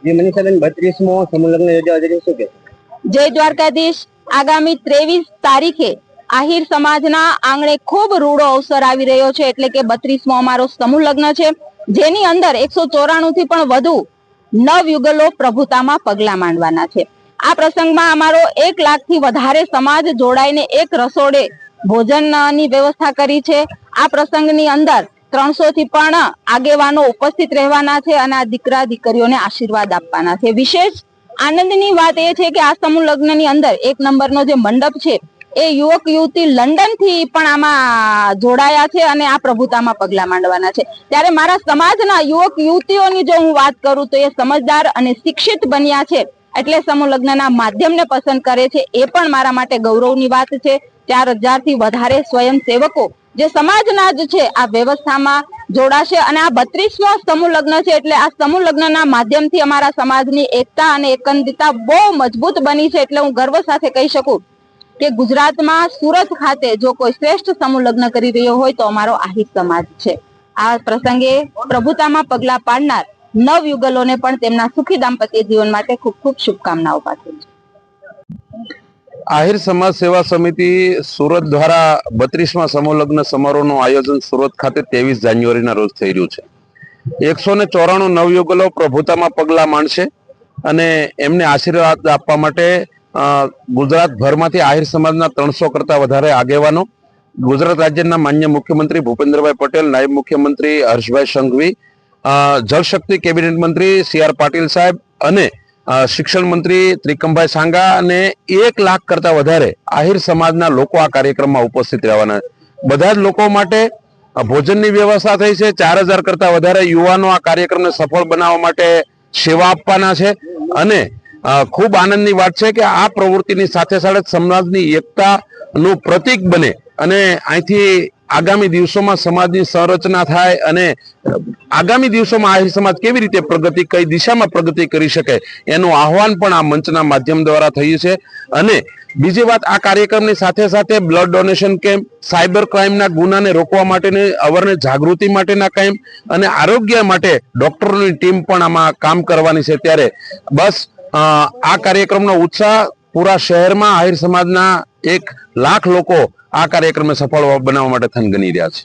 જે મનીષાબેન 32મો સમૂહ લગ્ન યોજાવા જઈ રહ્યું છે, શું કહેશો? જય દ્વારકાધીશ। આગામી 23 તારીખે આહિર સમાજના આંગણે ખૂબ રૂડો અવસર આવી રહ્યો છે, એટલે કે 32મો અમારો સમૂહ લગ્ન છે, જેની અંદર 194 થી પણ વધુ નવયુગલો પ્રભુતામાં પગલા માંડવાના છે। આ પ્રસંગમાં અમારો 1 લાખથી વધારે સમાજ જોડાઈને એક રસોડે ભોજનની વ્યવસ્થા કરી છે। આ પ્રસંગની અંદર 300 થી પણ આગેવાનો ઉપસ્થિત રહેવાના છે અને આ દીકરા દીકરીઓને આશીર્વાદ આપવાના છે। વિશેષ આનંદની વાત એ છે કે આ સમૂહ લગ્નની અંદર 1 નંબરનો જે મંડપ છે એ યુવક યુવતી લંડન થી પણ આમાં જોડાયા છે અને આ પ્રભુતામાં પગલા માંડવાના છે। ત્યારે મારા સમાજના યુવક યુવતીઓની જો હું વાત કરું તો એ સમજદાર અને શિક્ષિત બન્યા છે, એટલે સમૂહ લગ્નના માધ્યમને પસંદ કરે છે, એ પણ મારા માટે ગૌરવની વાત છે। 4000 થી વધારે સ્વયંસેવકો જે સમાજના જ છે આ વ્યવસ્થામાં જોડાશે અને આ 32મો સમૂહ લગ્ન છે, એટલે આ સમૂહ લગ્નના માધ્યમથી અમારા સમાજની એકતા અને એકંદિતા બહુ મજબૂત બની છે। એટલે હું ગર્વ સાથે કહી શકું કે ગુજરાતમાં સુરત ખાતે જો કોઈ શ્રેષ્ઠ સમૂહ લગ્ન કરી રહ્યો હોય તો અમારો આહિર સમાજ છે। આ પ્રસંગે પ્રભુતામાં પગલા પાડનાર નવયુગલોને પણ તેમના સુખી દાંપત્ય જીવન માટે ખૂબ ખૂબ શુભકામનાઓ પાઠવું છું। આહિર સમાજ સેવા સમિતિ સુરત દ્વારા 32મા સમૂહ લગ્ન સમારોહનું આયોજન સુરત ખાતે 23 જાન્યુઆરીના રોજ થઈ રહ્યું છે। 194 નવયુગલો પ્રભુતામાં પગલા માંડશે અને એમને આશીર્વાદ આપવા માટે ગુજરાત ભરમાંથી આહિર સમાજના 300 કરતા વધારે આગેવાનો, ગુજરાત રાજ્યના માન્ય મુખ્યમંત્રી ભૂપેન્દ્રભાઈ પટેલ, નાયબ મુખ્યમંત્રી હર્ષભાઈ સંઘવી, જળશક્તિ કેબિનેટ મંત્રી CR પાટીલ સાહેબ અને શિક્ષણ મંત્રી ત્રિકમભાઈ સાંગા અને 1 લાખ કરતા વધારે આહિર સમાજના લોકો આ કાર્યક્રમમાં ઉપસ્થિત રહેવાના। બધા જ લોકો માટે ભોજનની વ્યવસ્થા થઈ છે। 4000 કરતા વધારે યુવાનો આ કાર્યક્રમને સફળ બનાવવા માટે સેવા આપવાના છે અને ખૂબ આનંદની વાત છે કે આ પ્રવૃત્તિની સાથે સાથે સમાજની એકતાનું પ્રતીક બને અને અહીંથી આગામી દિવસોમાં સમાજની સંરચના થાય અને આગામી દિવસોમાં આહિર સમાજ કેવી રીતે પ્રગતિ, કઈ દિશામાં પ્રગતિ કરી શકે એનું આહવાન પણ આ મંચના માધ્યમ દ્વારા થયું છે। અને બીજી વાત, આ કાર્યક્રમની સાથે સાથે બ્લડ ડોનેશન કેમ્પ, સાયબર ક્રાઇમના ગુનાને રોકવા માટેની અવેરનેસ જાગૃતિ માટેના કેમ્પ અને આરોગ્ય માટે ડોક્ટરોની ટીમ પણ આમાં કામ કરવાની છે। ત્યારે બસ આ કાર્યક્રમનો ઉત્સાહ પૂરા શહેરમાં આહિર સમાજના 1 લાખ લોકો આ કાર્યક્રમને સફળ બનાવવા માટે થનગની રહ્યા છે।